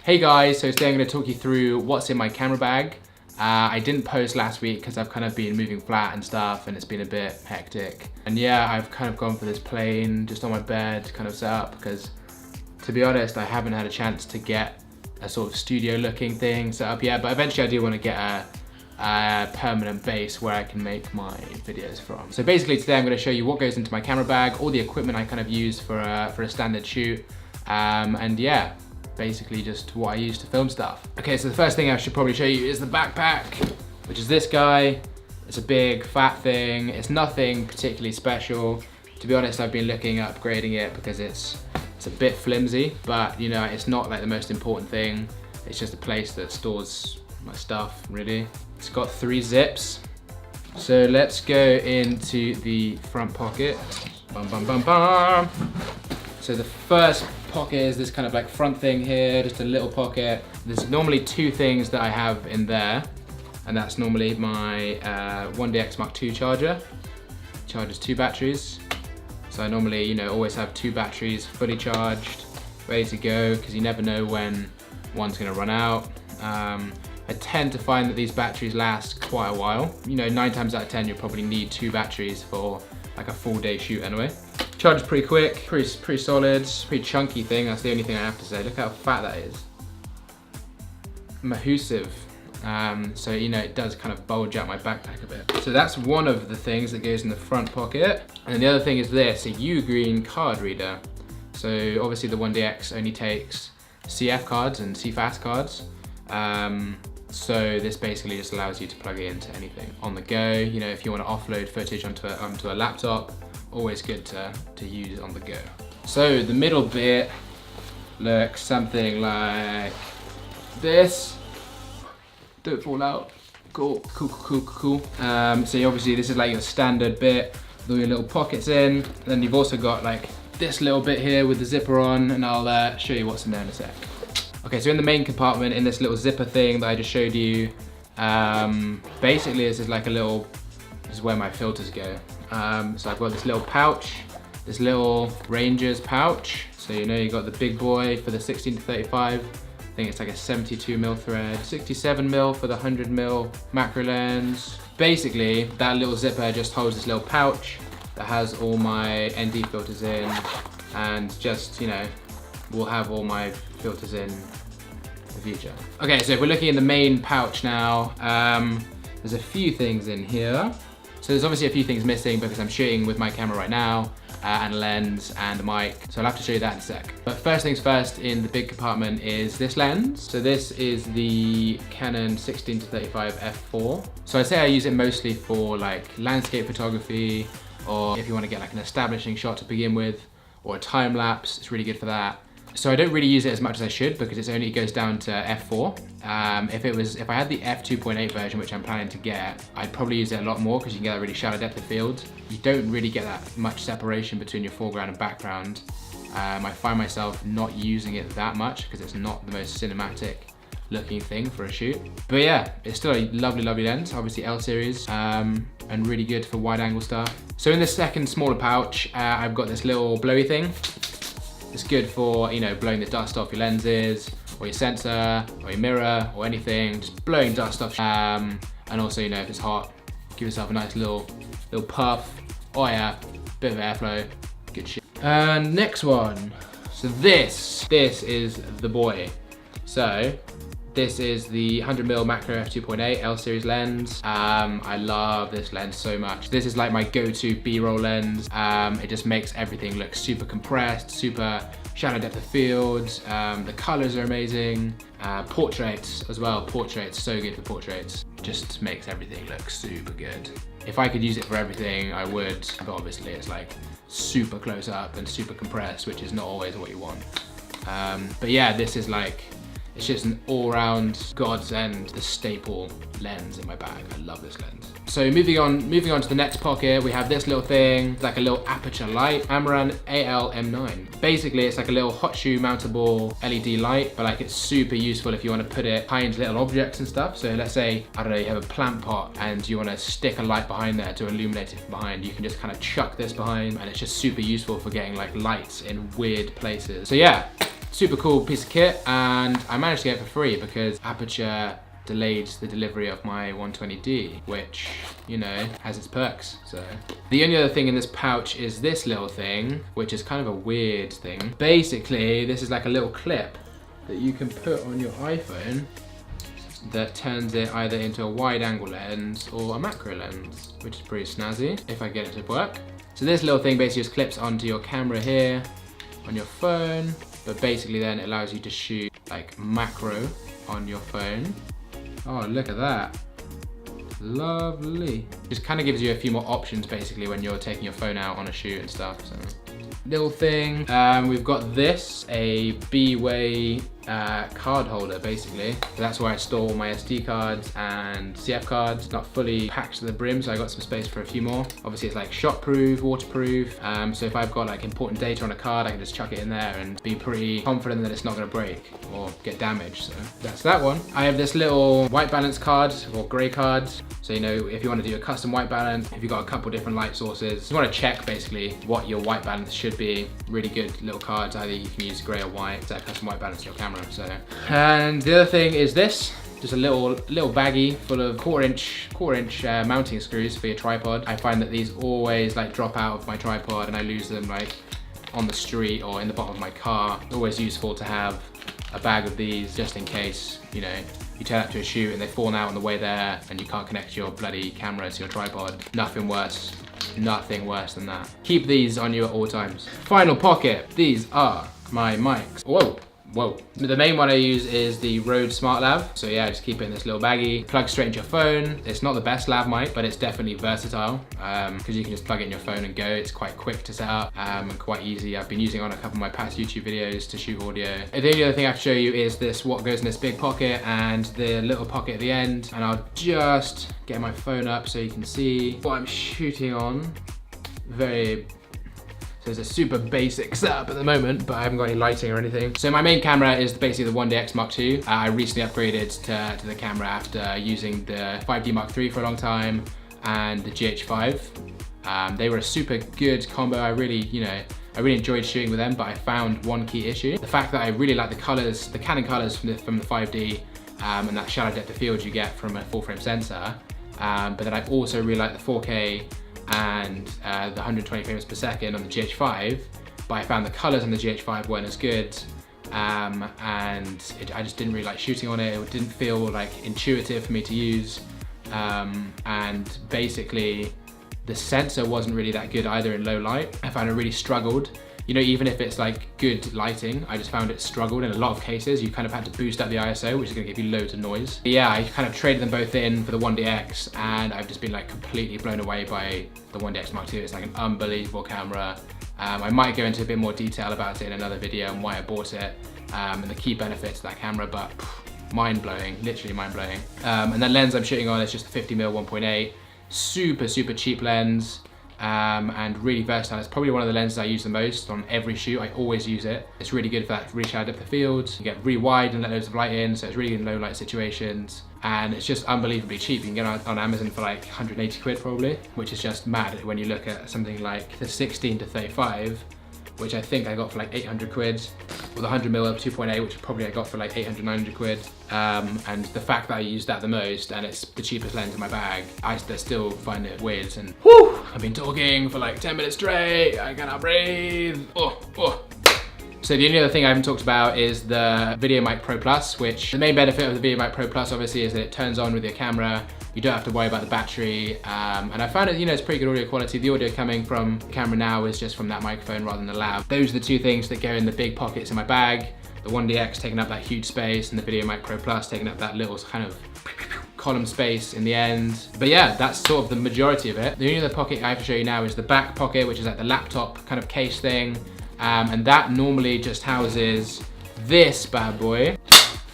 Hey guys, so today I'm going to talk you through what's in my camera bag. I didn't post last week because I've kind of been moving flat and stuff and it's been a bit hectic. And yeah, I've kind of gone for this plain, just on my bed kind of setup because to be honest, I haven't had a chance to get a sort of studio looking thing set up yet, but eventually I do want to get a permanent base where I can make my videos from. So basically today I'm going to show you what goes into my camera bag, all the equipment I kind of use for a standard shoot, and yeah, basically just what I use to film stuff. Okay, so the first thing I should probably show you is the backpack, which is this guy. It's a big fat thing. It's nothing particularly special. To be honest, I've been looking at upgrading it because it's a bit flimsy, but you know, it's not like the most important thing. It's just a place that stores my stuff, really. It's got 3 zips. So let's go into the front pocket. Bum, bum, bum, bum. So the first pocket is this kind of like front thing here, just a little pocket. There's normally 2 things that I have in there, and that's normally my 1DX Mark II charger. Charges 2 batteries. So I normally, you know, always have 2 batteries fully charged, ready to go, because you never know when one's gonna run out. I tend to find that these batteries last quite a while. You know, 9 times out of 10, you'll probably need 2 batteries for like a full day shoot anyway. Charges pretty quick, pretty solid, pretty chunky thing. That's the only thing I have to say. Look how fat that is. Massive. So you know, it does kind of bulge out my backpack a bit. So that's one of the things that goes in the front pocket. And then the other thing is this, a Yourguyryry card reader. So obviously the 1DX only takes CF cards and CFast cards. So this basically just allows you to plug it into anything on the go. You know, if you want to offload footage onto a laptop, always good to use on the go. So the middle bit looks something like this. Don't fall out. Cool. So obviously this is like your standard bit with all your little pockets in. Then you've also got like this little bit here with the zipper on, and I'll show you what's in there in a sec. Okay, so in the main compartment, in this little zipper thing that I just showed you, basically this is like this is where my filters go. So I've got this little pouch, this little Ranger's pouch. So you know, you got the big boy for the 16 to 35. I think it's like a 72mm thread, 67mm for the 100mm macro lens. Basically, that little zipper just holds this little pouch that has all my ND filters in, and just, you know, will have all my filters in the future. Okay, so if we're looking in the main pouch now, there's a few things in here. So there's obviously a few things missing because I'm shooting with my camera right now, and a lens and a mic. So I'll have to show you that in a sec. But first things first, in the big compartment is this lens. So this is the Canon 16 to 35 f4. So I say I use it mostly for like landscape photography, or if you want to get like an establishing shot to begin with, or a time lapse, it's really good for that. So I don't really use it as much as I should because it goes down to f4. If I had the f2.8 version, which I'm planning to get, I'd probably use it a lot more because you can get a really shallow depth of field. You don't really get that much separation between your foreground and background. I find myself not using it that much because it's not the most cinematic looking thing for a shoot. But yeah, it's still a lovely lens, obviously L series, and really good for wide angle stuff. So in this second smaller pouch, I've got this little blowy thing. It's good for, you know, blowing the dust off your lenses, or your sensor, or your mirror, or anything, just blowing dust off. And also, you know, if it's hot, give yourself a nice little puff. Oh yeah, bit of airflow, good shit. And next one, so this is the boy. So this is the 100mm macro f2.8 L series lens. I love this lens so much. This is like my go-to B-roll lens. It just makes everything look super compressed, super shallow depth of field. The colors are amazing. Portraits as well. Portraits, so good for portraits. Just makes everything look super good. If I could use it for everything, I would, but obviously it's like super close up and super compressed, which is not always what you want. But yeah, this is like, it's just an all-round godsend, the staple lens in my bag. I love this lens. So moving on to the next pocket, we have this little thing, it's like a little aperture light, Amaran AL-M9. Basically, it's like a little hot shoe mountable LED light, but like it's super useful if you want to put it behind little objects and stuff. So let's say, I don't know, you have a plant pot and you want to stick a light behind there to illuminate it from behind. You can just kind of chuck this behind, and it's just super useful for getting like lights in weird places. So yeah, Super cool piece of kit, and I managed to get it for free because Aperture delayed the delivery of my 120D, which, you know, has its perks. So the only other thing in this pouch is this little thing, which is kind of a weird thing. Basically, this is like a little clip that you can put on your iPhone that turns it either into a wide angle lens or a macro lens, which is pretty snazzy if I get it to work. So this little thing basically just clips onto your camera here on your phone, but basically then it allows you to shoot like macro on your phone. Oh, look at that. Lovely. Just kind of gives you a few more options basically when you're taking your phone out on a shoot and stuff. So little thing. We've got this, a B-Way card holder basically. So that's where I store all my SD cards and CF cards. Not fully packed to the brim, so I got some space for a few more. Obviously it's like shot-proof, waterproof. So if I've got like important data on a card, I can just chuck it in there and be pretty confident that it's not gonna break or get damaged. So that's that one. I have this little white balance card or gray card. So, you know, if you want to do a custom white balance, if you've got a couple different light sources, you want to check basically what your white balance should be. Really good little cards, either you can use gray or white, set a custom white balance to your camera. So, and the other thing is this, just a little baggie full of quarter inch mounting screws for your tripod. I find that these always like drop out of my tripod and I lose them like on the street or in the bottom of my car. It's always useful to have a bag of these just in case, you know, you turn up to a shoot and they fall out on the way there and you can't connect your bloody camera to your tripod. Nothing worse than that. Keep these on you at all times. Final pocket, these are my mics. Whoa. The main one I use is the Rode Smart Lav. So yeah, just keep it in this little baggie. Plug straight into your phone. It's not the best lav mic, but it's definitely versatile because you can just plug it in your phone and go. It's quite quick to set up and quite easy. I've been using it on a couple of my past YouTube videos to shoot audio. And the only other thing I have to show you is this, what goes in this big pocket and the little pocket at the end. And I'll just get my phone up so you can see what I'm shooting on. So it's a super basic setup at the moment, but I haven't got any lighting or anything. So my main camera is basically the 1DX Mark II. I recently upgraded to the camera after using the 5D Mark III for a long time and the GH5. They were a super good combo. I really enjoyed shooting with them, but I found one key issue. The fact that I really like the colors, the Canon colors from the 5D and that shallow depth of field you get from a full frame sensor. But then I also really like the 4K and the 120 frames per second on the GH5, but I found the colors on the GH5 weren't as good, and I just didn't really like shooting on it. It didn't feel like intuitive for me to use, and basically the sensor wasn't really that good either in low light. I found it really struggled. You know, even if it's like good lighting, I just found it struggled in a lot of cases. You kind of had to boost up the ISO, which is gonna give you loads of noise. But yeah, I kind of traded them both in for the 1DX and I've just been like completely blown away by the 1DX Mark II. It's like an unbelievable camera. I might go into a bit more detail about it in another video and why I bought it and the key benefits of that camera, but mind-blowing, literally mind-blowing. And the lens I'm shooting on is just a 50mm 1.8, super cheap lens. And really versatile. It's probably one of the lenses I use the most on every shoot. I always use it. It's really good for that really shallow depth of field. You get really wide and let loads of light in, so it's really good in low light situations. And it's just unbelievably cheap. You can get it on Amazon for like 180 quid probably, which is just mad when you look at something like the 16 to 35, which I think I got for like 800 quid, or the 100mm 2.8, which probably I got for like 800, 900 quid. And the fact that I use that the most, and it's the cheapest lens in my bag, I still find it weird. And whew, I've been talking for like 10 minutes straight, I cannot breathe. So the only other thing I haven't talked about is the Video Mic Pro Plus, which the main benefit of the Video Mic Pro Plus obviously is that it turns on with your camera. You don't have to worry about the battery, and I found it, you know, it's pretty good audio quality. The audio coming from the camera now is just from that microphone rather than the lav. Those are the two things that go in the big pockets in my bag. The 1DX taking up that huge space, and the Video Mic Pro Plus taking up that little kind of column space in the end. But yeah, that's sort of the majority of it. The only other pocket I have to show you now is the back pocket, which is like the laptop kind of case thing, and that normally just houses this bad boy.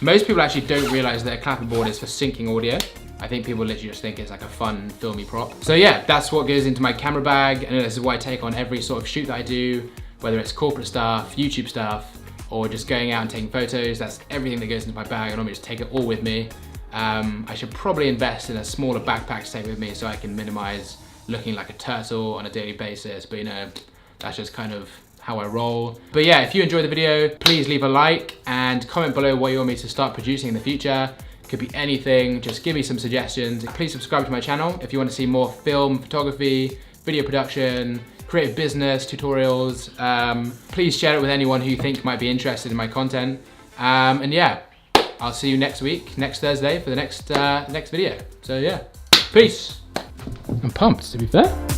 Most people actually don't realize that a clapperboard is for syncing audio. I think people literally just think it's like a fun filmy prop. So yeah, that's what goes into my camera bag, and this is what I take on every sort of shoot that I do, whether it's corporate stuff, YouTube stuff, or just going out and taking photos. That's everything that goes into my bag. I normally just take it all with me. I should probably invest in a smaller backpack to take with me so I can minimize looking like a turtle on a daily basis, but you know, that's just kind of how I roll. But yeah, if you enjoyed the video, please leave a like and comment below what you want me to start producing in the future. It could be anything, just give me some suggestions. Please subscribe to my channel if you want to see more film, photography, video production, creative business, tutorials. Please share it with anyone who you think might be interested in my content. And yeah, I'll see you next week, next Thursday for the next video. So yeah, peace. I'm pumped, to be fair.